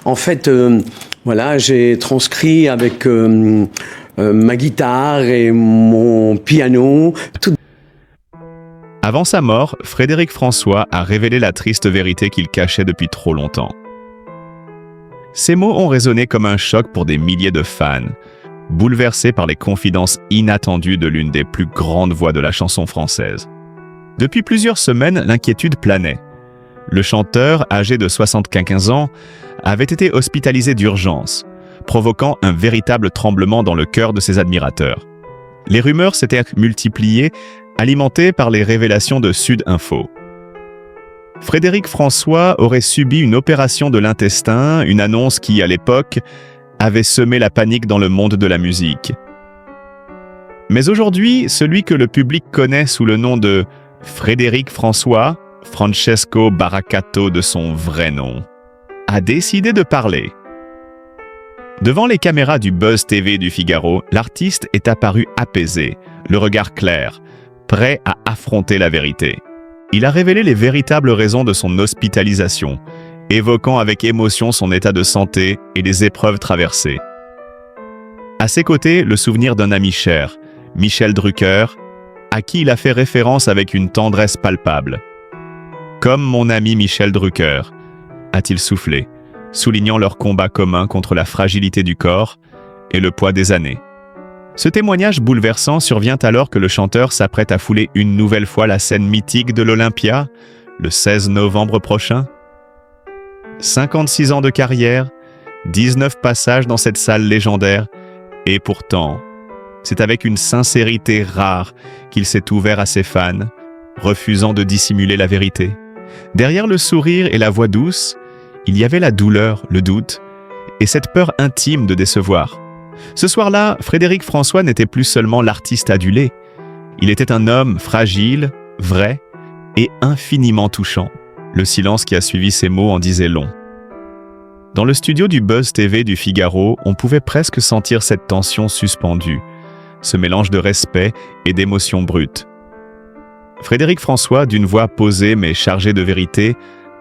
En fait, voilà, j'ai transcrit avec ma guitare et mon piano. Avant sa mort, Frédéric François a révélé la triste vérité qu'il cachait depuis trop longtemps. Ces mots ont résonné comme un choc pour des milliers de fans, bouleversés par les confidences inattendues de l'une des plus grandes voix de la chanson française. Depuis plusieurs semaines, l'inquiétude planait. Le chanteur, âgé de 75 ans, avait été hospitalisé d'urgence, provoquant un véritable tremblement dans le cœur de ses admirateurs. Les rumeurs s'étaient multipliées, alimentées par les révélations de Sud Info. Frédéric François aurait subi une opération de l'intestin, une annonce qui, à l'époque, avait semé la panique dans le monde de la musique. Mais aujourd'hui, celui que le public connaît sous le nom de Frédéric François, Francesco Baracato de son vrai nom, a décidé de parler. Devant les caméras du Buzz TV du Figaro, l'artiste est apparu apaisé, le regard clair, prêt à affronter la vérité. Il a révélé les véritables raisons de son hospitalisation, évoquant avec émotion son état de santé et les épreuves traversées. À ses côtés, le souvenir d'un ami cher, Michel Drucker, à qui il a fait référence avec une tendresse palpable. « Comme mon ami Michel Drucker », a-t-il soufflé, soulignant leur combat commun contre la fragilité du corps et le poids des années. Ce témoignage bouleversant survient alors que le chanteur s'apprête à fouler une nouvelle fois la scène mythique de l'Olympia, le 16 novembre prochain. 56 ans de carrière, 19 passages dans cette salle légendaire, et pourtant, c'est avec une sincérité rare qu'il s'est ouvert à ses fans, refusant de dissimuler la vérité. Derrière le sourire et la voix douce, il y avait la douleur, le doute, et cette peur intime de décevoir. Ce soir-là, Frédéric François n'était plus seulement l'artiste adulé. Il était un homme fragile, vrai et infiniment touchant. Le silence qui a suivi ces mots en disait long. Dans le studio du Buzz TV du Figaro, on pouvait presque sentir cette tension suspendue, ce mélange de respect et d'émotions brutes. Frédéric François, d'une voix posée mais chargée de vérité,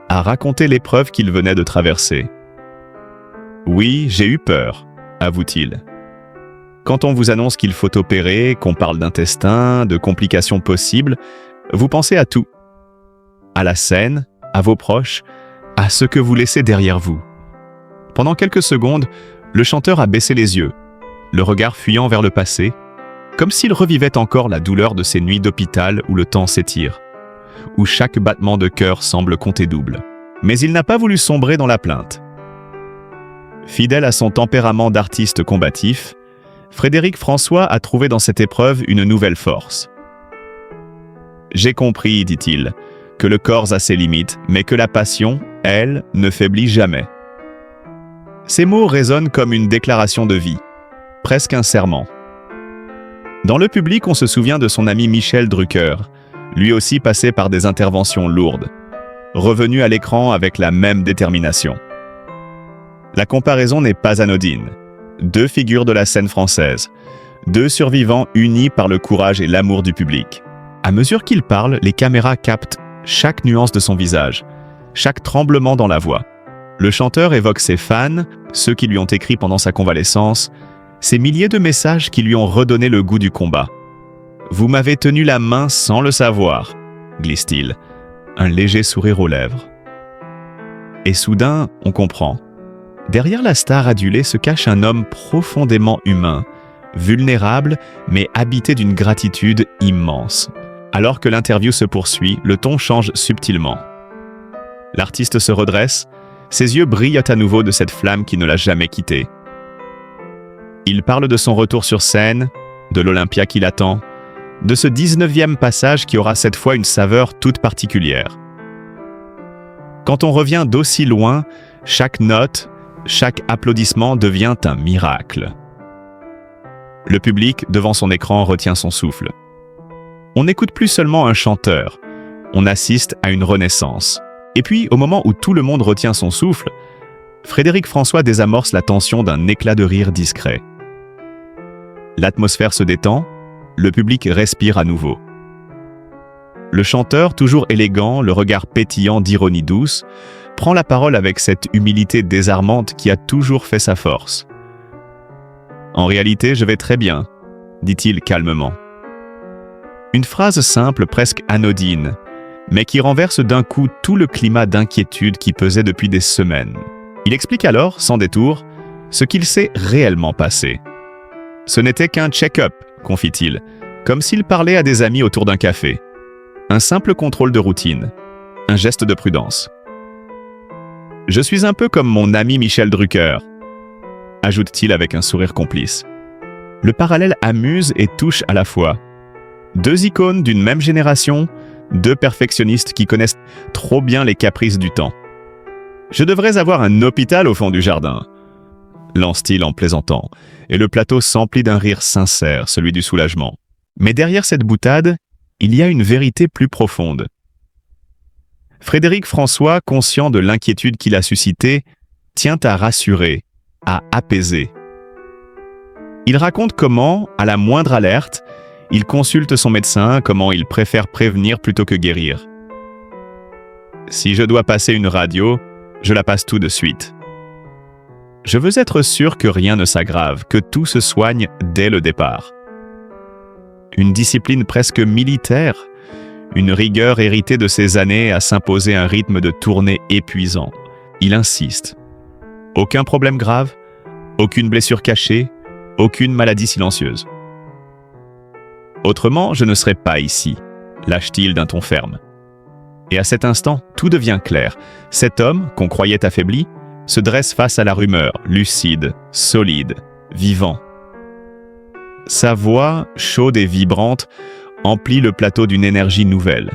a raconté l'épreuve qu'il venait de traverser. « Oui, j'ai eu peur », avoue-t-il. Quand on vous annonce qu'il faut opérer, qu'on parle d'intestin, de complications possibles, vous pensez à tout. À la scène, à vos proches, à ce que vous laissez derrière vous. Pendant quelques secondes, le chanteur a baissé les yeux, le regard fuyant vers le passé, comme s'il revivait encore la douleur de ces nuits d'hôpital où le temps s'étire, où chaque battement de cœur semble compter double. Mais il n'a pas voulu sombrer dans la plainte. Fidèle à son tempérament d'artiste combatif, Frédéric François a trouvé dans cette épreuve une nouvelle force. « J'ai compris, dit-il, que le corps a ses limites, mais que la passion, elle, ne faiblit jamais. » Ces mots résonnent comme une déclaration de vie, presque un serment. Dans le public, on se souvient de son ami Michel Drucker, lui aussi passé par des interventions lourdes, revenu à l'écran avec la même détermination. La comparaison n'est pas anodine. Deux figures de la scène française, deux survivants unis par le courage et l'amour du public. À mesure qu'ils parlent, les caméras captent chaque nuance de son visage, chaque tremblement dans la voix. Le chanteur évoque ses fans, ceux qui lui ont écrit pendant sa convalescence, ces milliers de messages qui lui ont redonné le goût du combat. « Vous m'avez tenu la main sans le savoir », glisse-t-il, un léger sourire aux lèvres. Et soudain, on comprend. Derrière la star adulée se cache un homme profondément humain, vulnérable mais habité d'une gratitude immense. Alors que l'interview se poursuit, le ton change subtilement. L'artiste se redresse, ses yeux brillent à nouveau de cette flamme qui ne l'a jamais quitté. Il parle de son retour sur scène, de l'Olympia qui l'attend, de ce 19e passage qui aura cette fois une saveur toute particulière. Quand on revient d'aussi loin, chaque note, chaque applaudissement devient un miracle. Le public, devant son écran, retient son souffle. On n'écoute plus seulement un chanteur, on assiste à une renaissance. Et puis, au moment où tout le monde retient son souffle, Frédéric François désamorce la tension d'un éclat de rire discret. L'atmosphère se détend, le public respire à nouveau. Le chanteur, toujours élégant, le regard pétillant d'ironie douce, prend la parole avec cette humilité désarmante qui a toujours fait sa force. « En réalité, je vais très bien », dit-il calmement. Une phrase simple, presque anodine, mais qui renverse d'un coup tout le climat d'inquiétude qui pesait depuis des semaines. Il explique alors, sans détour, ce qu'il s'est réellement passé. Ce n'était qu'un check-up, confie-t-il, comme s'il parlait à des amis autour d'un café. Un simple contrôle de routine, un geste de prudence. « Je suis un peu comme mon ami Michel Drucker », ajoute-t-il avec un sourire complice. Le parallèle amuse et touche à la fois. Deux icônes d'une même génération, deux perfectionnistes qui connaissent trop bien les caprices du temps. « Je devrais avoir un hôpital au fond du jardin », lance-t-il en plaisantant, et le plateau s'emplit d'un rire sincère, celui du soulagement. Mais derrière cette boutade, il y a une vérité plus profonde. Frédéric François, conscient de l'inquiétude qu'il a suscitée, tient à rassurer, à apaiser. Il raconte comment, à la moindre alerte, il consulte son médecin, comment il préfère prévenir plutôt que guérir. « Si je dois passer une radio, je la passe tout de suite. Je veux être sûr que rien ne s'aggrave, que tout se soigne dès le départ. » Une discipline presque militaire, une rigueur héritée de ces années à s'imposer un rythme de tournée épuisant. Il insiste. Aucun problème grave, aucune blessure cachée, aucune maladie silencieuse. Autrement, je ne serais pas ici, lâche-t-il d'un ton ferme. Et à cet instant, tout devient clair. Cet homme, qu'on croyait affaibli, se dresse face à la rumeur, lucide, solide, vivant. Sa voix, chaude et vibrante, emplit le plateau d'une énergie nouvelle.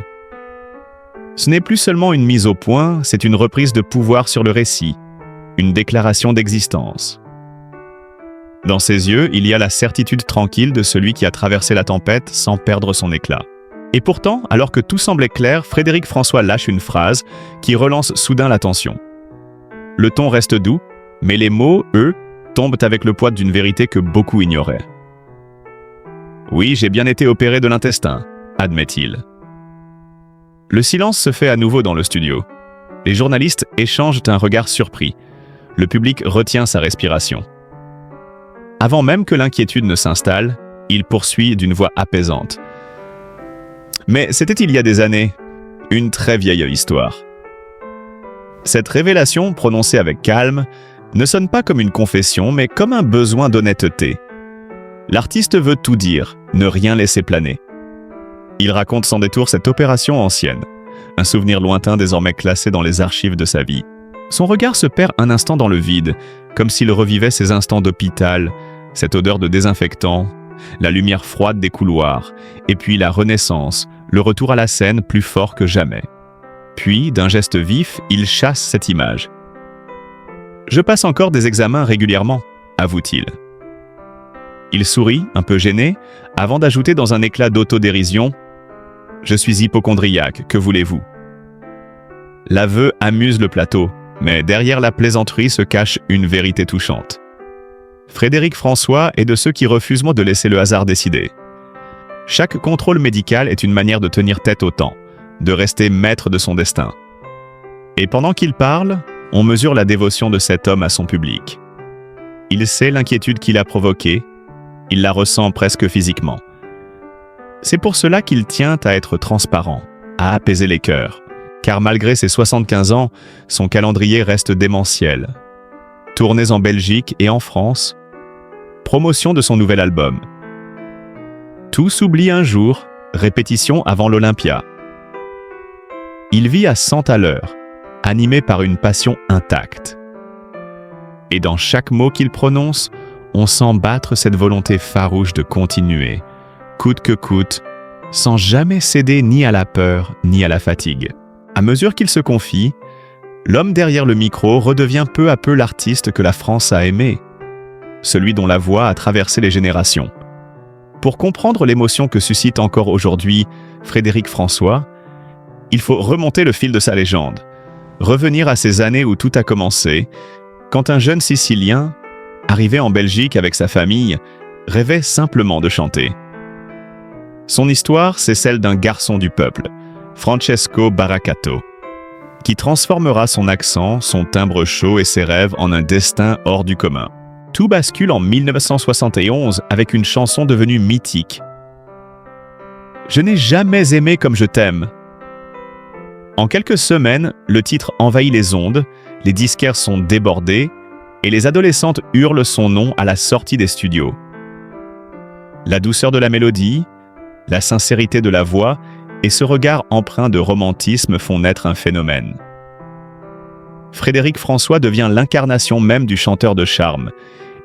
Ce n'est plus seulement une mise au point, c'est une reprise de pouvoir sur le récit, une déclaration d'existence. Dans ses yeux, il y a la certitude tranquille de celui qui a traversé la tempête sans perdre son éclat. Et pourtant, alors que tout semblait clair, Frédéric François lâche une phrase qui relance soudain l'attention. Le ton reste doux, mais les mots, eux, tombent avec le poids d'une vérité que beaucoup ignoraient. « Oui, j'ai bien été opéré de l'intestin », admet-il. Le silence se fait à nouveau dans le studio. Les journalistes échangent un regard surpris. Le public retient sa respiration. Avant même que l'inquiétude ne s'installe, il poursuit d'une voix apaisante. Mais c'était il y a des années, une très vieille histoire. Cette révélation, prononcée avec calme, ne sonne pas comme une confession, mais comme un besoin d'honnêteté. L'artiste veut tout dire, ne rien laisser planer. Il raconte sans détour cette opération ancienne, un souvenir lointain désormais classé dans les archives de sa vie. Son regard se perd un instant dans le vide, comme s'il revivait ses instants d'hôpital, cette odeur de désinfectant, la lumière froide des couloirs, et puis la renaissance, le retour à la scène plus fort que jamais. Puis, d'un geste vif, il chasse cette image. « Je passe encore des examens régulièrement », avoue-t-il. Il sourit, un peu gêné, avant d'ajouter dans un éclat d'autodérision « Je suis hypocondriaque, que voulez-vous » L'aveu amuse le plateau, mais derrière la plaisanterie se cache une vérité touchante. Frédéric François est de ceux qui refusent de laisser le hasard décider. Chaque contrôle médical est une manière de tenir tête au temps, de rester maître de son destin. Et pendant qu'il parle, on mesure la dévotion de cet homme à son public. Il sait l'inquiétude qu'il a provoquée, il la ressent presque physiquement. C'est pour cela qu'il tient à être transparent, à apaiser les cœurs, car malgré ses 75 ans, son calendrier reste démentiel. Tournées en Belgique et en France, promotion de son nouvel album. Tout s'oublie un jour, répétition avant l'Olympia. Il vit à 100 à l'heure, animé par une passion intacte. Et dans chaque mot qu'il prononce, on sent battre cette volonté farouche de continuer, coûte que coûte, sans jamais céder ni à la peur ni à la fatigue. À mesure qu'il se confie, l'homme derrière le micro redevient peu à peu l'artiste que la France a aimé, celui dont la voix a traversé les générations. Pour comprendre l'émotion que suscite encore aujourd'hui Frédéric François, il faut remonter le fil de sa légende, revenir à ces années où tout a commencé, quand un jeune Sicilien, arrivé en Belgique avec sa famille, rêvait simplement de chanter. Son histoire, c'est celle d'un garçon du peuple, Francesco Baracato, qui transformera son accent, son timbre chaud et ses rêves en un destin hors du commun. Tout bascule en 1971 avec une chanson devenue mythique. Je n'ai jamais aimé comme je t'aime. En quelques semaines, le titre envahit les ondes, les disquaires sont débordés et les adolescentes hurlent son nom à la sortie des studios. La douceur de la mélodie, la sincérité de la voix et ce regard empreint de romantisme font naître un phénomène. Frédéric François devient l'incarnation même du chanteur de charme,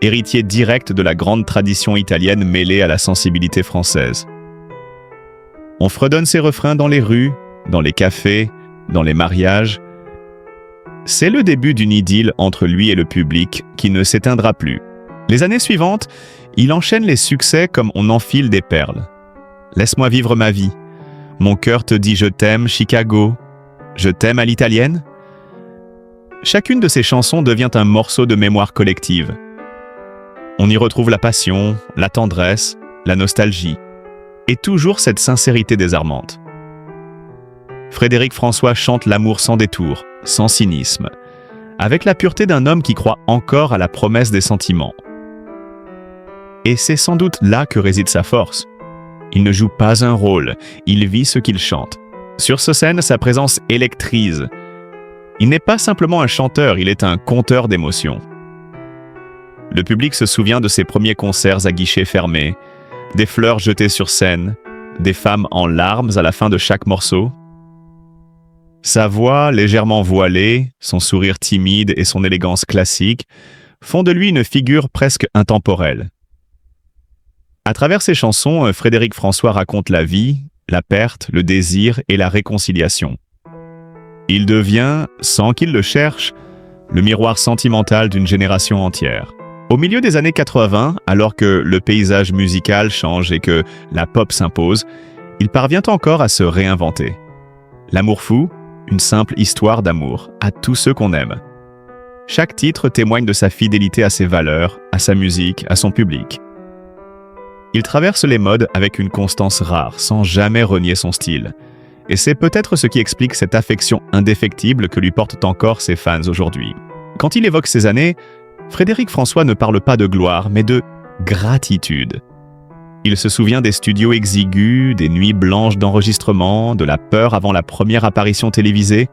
héritier direct de la grande tradition italienne mêlée à la sensibilité française. On fredonne ses refrains dans les rues, dans les cafés, dans les mariages. C'est le début d'une idylle entre lui et le public qui ne s'éteindra plus. Les années suivantes, il enchaîne les succès comme on enfile des perles. Laisse-moi vivre ma vie. Mon cœur te dit je t'aime, Chicago. Je t'aime à l'italienne. Chacune de ces chansons devient un morceau de mémoire collective. On y retrouve la passion, la tendresse, la nostalgie, et toujours cette sincérité désarmante. Frédéric François chante l'amour sans détour, sans cynisme, avec la pureté d'un homme qui croit encore à la promesse des sentiments. Et c'est sans doute là que réside sa force. Il ne joue pas un rôle, il vit ce qu'il chante. Sur ce scène, sa présence électrise. Il n'est pas simplement un chanteur, il est un conteur d'émotions. Le public se souvient de ses premiers concerts à guichets fermés, des fleurs jetées sur scène, des femmes en larmes à la fin de chaque morceau. Sa voix légèrement voilée, son sourire timide et son élégance classique font de lui une figure presque intemporelle. À travers ses chansons, Frédéric François raconte la vie, la perte, le désir et la réconciliation. Il devient, sans qu'il le cherche, le miroir sentimental d'une génération entière. Au milieu des années 80, alors que le paysage musical change et que la pop s'impose, il parvient encore à se réinventer. L'amour fou, une simple histoire d'amour, à tous ceux qu'on aime. Chaque titre témoigne de sa fidélité à ses valeurs, à sa musique, à son public. Il traverse les modes avec une constance rare, sans jamais renier son style. Et c'est peut-être ce qui explique cette affection indéfectible que lui portent encore ses fans aujourd'hui. Quand il évoque ces années, Frédéric François ne parle pas de gloire, mais de gratitude. Il se souvient des studios exigus, des nuits blanches d'enregistrement, de la peur avant la première apparition télévisée,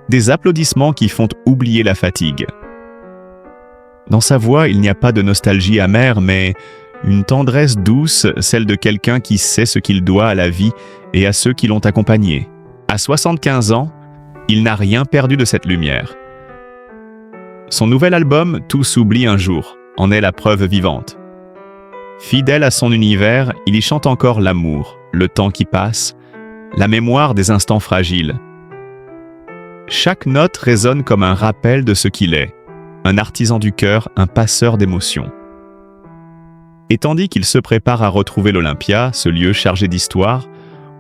des applaudissements qui font oublier la fatigue. Dans sa voix, il n'y a pas de nostalgie amère, mais une tendresse douce, celle de quelqu'un qui sait ce qu'il doit à la vie et à ceux qui l'ont accompagné. À 75 ans, il n'a rien perdu de cette lumière. Son nouvel album « Tout s'oublie un jour » en est la preuve vivante. Fidèle à son univers, il y chante encore l'amour, le temps qui passe, la mémoire des instants fragiles. Chaque note résonne comme un rappel de ce qu'il est, un artisan du cœur, un passeur d'émotions. Et tandis qu'il se prépare à retrouver l'Olympia, ce lieu chargé d'histoire,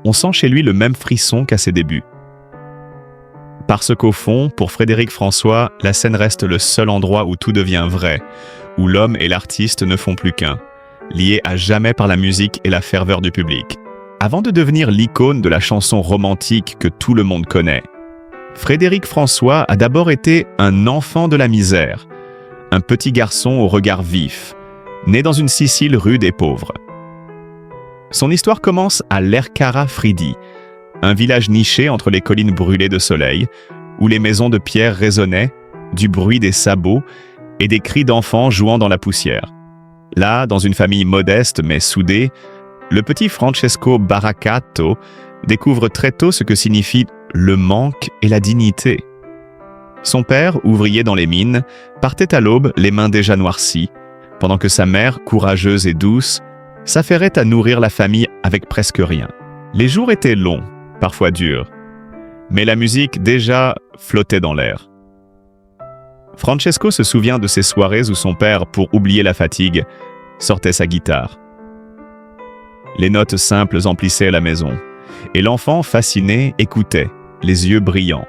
on sent chez lui le même frisson qu'à ses débuts. Parce qu'au fond, pour Frédéric François, la scène reste le seul endroit où tout devient vrai, où l'homme et l'artiste ne font plus qu'un, liés à jamais par la musique et la ferveur du public. Avant de devenir l'icône de la chanson romantique que tout le monde connaît, Frédéric François a d'abord été un enfant de la misère, un petit garçon au regard vif, né dans une Sicile rude et pauvre. Son histoire commence à l'Ercara Fridi, un village niché entre les collines brûlées de soleil, où les maisons de pierre résonnaient, du bruit des sabots et des cris d'enfants jouant dans la poussière. Là, dans une famille modeste mais soudée, le petit Francesco Baraccato découvre très tôt ce que signifie le manque et la dignité. Son père, ouvrier dans les mines, partait à l'aube les mains déjà noircies, pendant que sa mère, courageuse et douce, s'affairait à nourrir la famille avec presque rien. Les jours étaient longs, parfois durs, mais la musique déjà flottait dans l'air. Francesco se souvient de ces soirées où son père, pour oublier la fatigue, sortait sa guitare. Les notes simples emplissaient la maison, et l'enfant, fasciné, écoutait, les yeux brillants.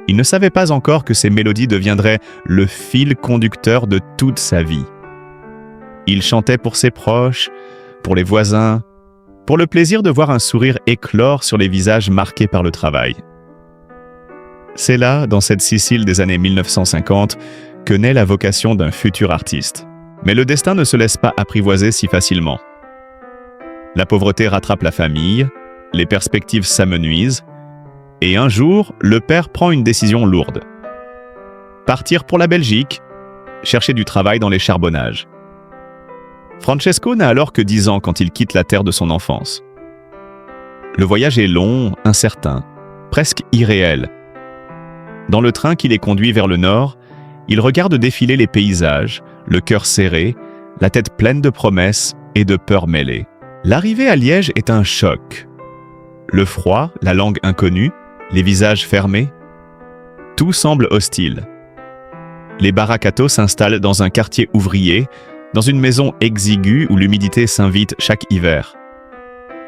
Il ne savait pas encore que ces mélodies deviendraient le fil conducteur de toute sa vie. Il chantait pour ses proches, pour les voisins, pour le plaisir de voir un sourire éclore sur les visages marqués par le travail. C'est là, dans cette Sicile des années 1950, que naît la vocation d'un futur artiste. Mais le destin ne se laisse pas apprivoiser si facilement. La pauvreté rattrape la famille, les perspectives s'amenuisent, et un jour, le père prend une décision lourde. Partir pour la Belgique, chercher du travail dans les charbonnages. Francesco n'a alors que 10 ans quand il quitte la terre de son enfance. Le voyage est long, incertain, presque irréel. Dans le train qui les conduit vers le nord, il regarde défiler les paysages, le cœur serré, la tête pleine de promesses et de peurs mêlées. L'arrivée à Liège est un choc. Le froid, la langue inconnue, les visages fermés, tout semble hostile. Les baracatos s'installent dans un quartier ouvrier, dans une maison exiguë où l'humidité s'invite chaque hiver.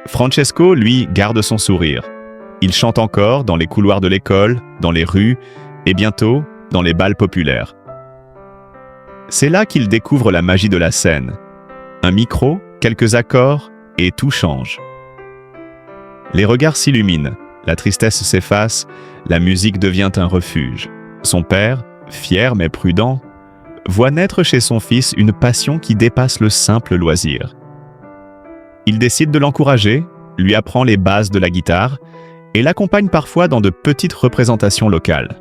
Francesco, lui, garde son sourire. Il chante encore dans les couloirs de l'école, dans les rues et bientôt dans les bals populaires. C'est là qu'il découvre la magie de la scène. Un micro, quelques accords et tout change. Les regards s'illuminent, la tristesse s'efface, la musique devient un refuge. Son père, fier mais prudent, voit naître chez son fils une passion qui dépasse le simple loisir. Il décide de l'encourager, lui apprend les bases de la guitare et l'accompagne parfois dans de petites représentations locales.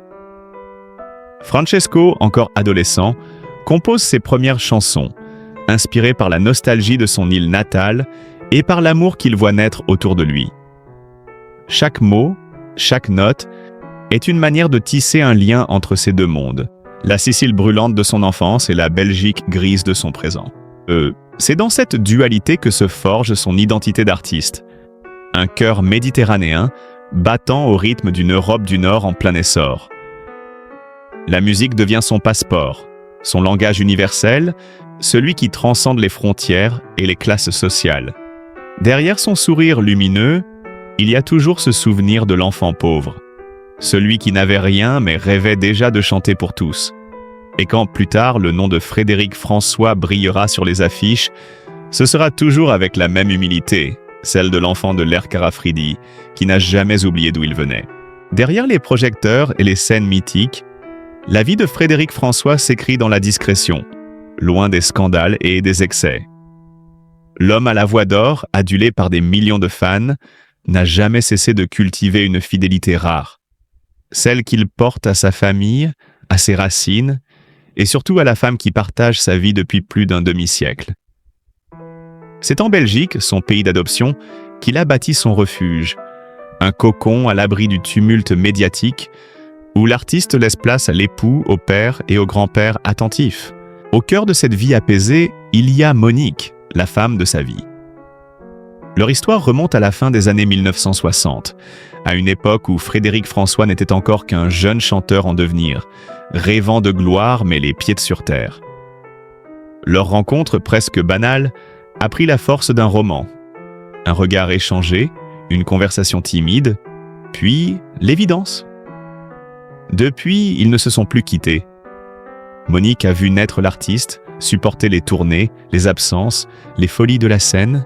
Francesco, encore adolescent, compose ses premières chansons, inspirées par la nostalgie de son île natale et par l'amour qu'il voit naître autour de lui. Chaque mot, chaque note, est une manière de tisser un lien entre ces deux mondes, la Sicile brûlante de son enfance et la Belgique grise de son présent. C'est dans cette dualité que se forge son identité d'artiste. Un cœur méditerranéen, battant au rythme d'une Europe du Nord en plein essor. La musique devient son passeport, son langage universel, celui qui transcende les frontières et les classes sociales. Derrière son sourire lumineux, il y a toujours ce souvenir de l'enfant pauvre, celui qui n'avait rien mais rêvait déjà de chanter pour tous. Et quand plus tard le nom de Frédéric François brillera sur les affiches, ce sera toujours avec la même humilité, celle de l'enfant de l'Erkara Fridi, qui n'a jamais oublié d'où il venait. Derrière les projecteurs et les scènes mythiques, la vie de Frédéric François s'écrit dans la discrétion, loin des scandales et des excès. L'homme à la voix d'or, adulé par des millions de fans, n'a jamais cessé de cultiver une fidélité rare, celle qu'il porte à sa famille, à ses racines, et surtout à la femme qui partage sa vie depuis plus d'un demi-siècle. C'est en Belgique, son pays d'adoption, qu'il a bâti son refuge, un cocon à l'abri du tumulte médiatique, où l'artiste laisse place à l'époux, au père et au grand-père attentifs. Au cœur de cette vie apaisée, il y a Monique, la femme de sa vie. Leur histoire remonte à la fin des années 1960, à une époque où Frédéric François n'était encore qu'un jeune chanteur en devenir, rêvant de gloire mais les pieds sur terre. Leur rencontre presque banale a pris la force d'un roman. Un regard échangé, une conversation timide, puis l'évidence. Depuis, ils ne se sont plus quittés. Monique a vu naître l'artiste, supporter les tournées, les absences, les folies de la scène.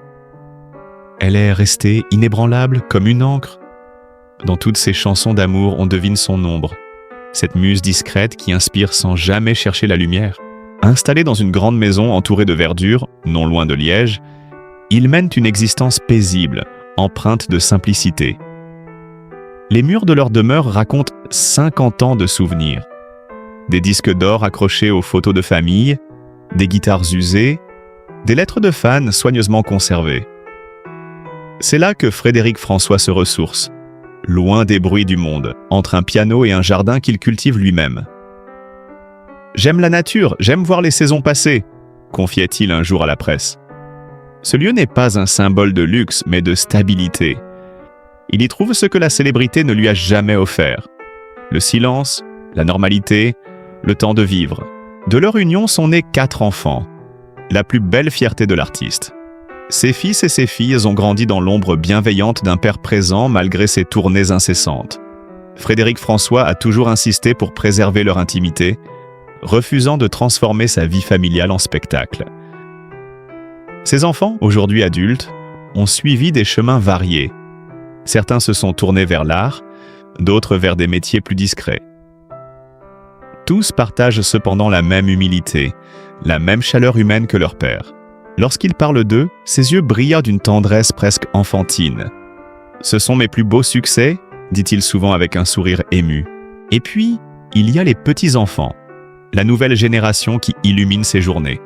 Elle est restée inébranlable comme une encre. Dans toutes ses chansons d'amour, on devine son ombre. Cette muse discrète qui inspire sans jamais chercher la lumière. Installés dans une grande maison entourée de verdure, non loin de Liège, ils mènent une existence paisible, empreinte de simplicité. Les murs de leur demeure racontent 50 ans de souvenirs. Des disques d'or accrochés aux photos de famille, des guitares usées, des lettres de fans soigneusement conservées. C'est là que Frédéric François se ressource, loin des bruits du monde, entre un piano et un jardin qu'il cultive lui-même. « J'aime la nature, j'aime voir les saisons passer », confiait-il un jour à la presse. Ce lieu n'est pas un symbole de luxe, mais de stabilité. Il y trouve ce que la célébrité ne lui a jamais offert. Le silence, la normalité, le temps de vivre. De leur union sont nés 4 enfants, la plus belle fierté de l'artiste. Ses fils et ses filles ont grandi dans l'ombre bienveillante d'un père présent malgré ses tournées incessantes. Frédéric François a toujours insisté pour préserver leur intimité, refusant de transformer sa vie familiale en spectacle. Ses enfants, aujourd'hui adultes, ont suivi des chemins variés. Certains se sont tournés vers l'art, d'autres vers des métiers plus discrets. Tous partagent cependant la même humilité, la même chaleur humaine que leur père. Lorsqu'il parle d'eux, ses yeux brillent d'une tendresse presque enfantine. « Ce sont mes plus beaux succès », dit-il souvent avec un sourire ému. Et puis, il y a les petits-enfants, la nouvelle génération qui illumine ses journées.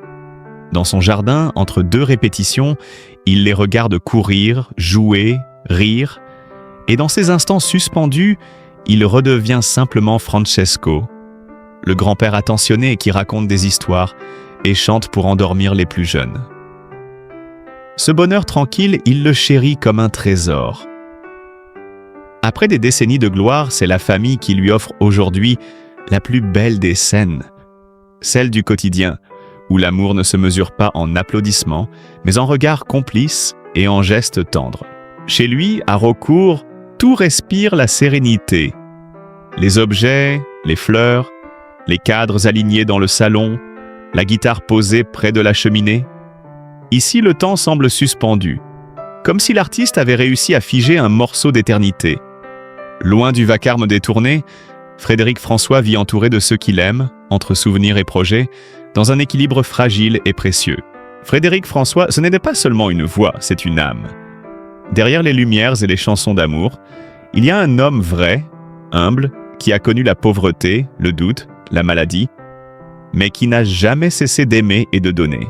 Dans son jardin, entre 2 répétitions, il les regarde courir, jouer, rire, et dans ces instants suspendus, il redevient simplement Francesco, le grand-père attentionné qui raconte des histoires et chante pour endormir les plus jeunes. Ce bonheur tranquille, il le chérit comme un trésor. Après des décennies de gloire, c'est la famille qui lui offre aujourd'hui la plus belle des scènes, celle du quotidien, où l'amour ne se mesure pas en applaudissements, mais en regards complices et en gestes tendres. Chez lui, à Raucourt, tout respire la sérénité. Les objets, les fleurs, les cadres alignés dans le salon, la guitare posée près de la cheminée. Ici, le temps semble suspendu, comme si l'artiste avait réussi à figer un morceau d'éternité. Loin du vacarme des tournées, Frédéric François vit entouré de ceux qu'il aime, entre souvenirs et projets, dans un équilibre fragile et précieux. Frédéric François, ce n'était pas seulement une voix, c'est une âme. Derrière les lumières et les chansons d'amour, il y a un homme vrai, humble, qui a connu la pauvreté, le doute, la maladie, mais qui n'a jamais cessé d'aimer et de donner.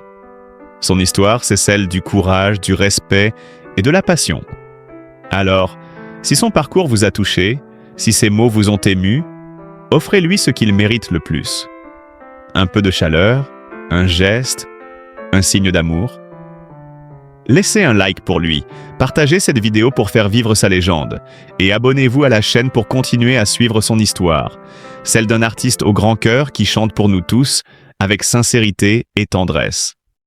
Son histoire, c'est celle du courage, du respect et de la passion. Alors, si son parcours vous a touché, si ses mots vous ont ému, offrez-lui ce qu'il mérite le plus. Un peu de chaleur, un geste, un signe d'amour. Laissez un like pour lui, partagez cette vidéo pour faire vivre sa légende et abonnez-vous à la chaîne pour continuer à suivre son histoire, celle d'un artiste au grand cœur qui chante pour nous tous avec sincérité et tendresse.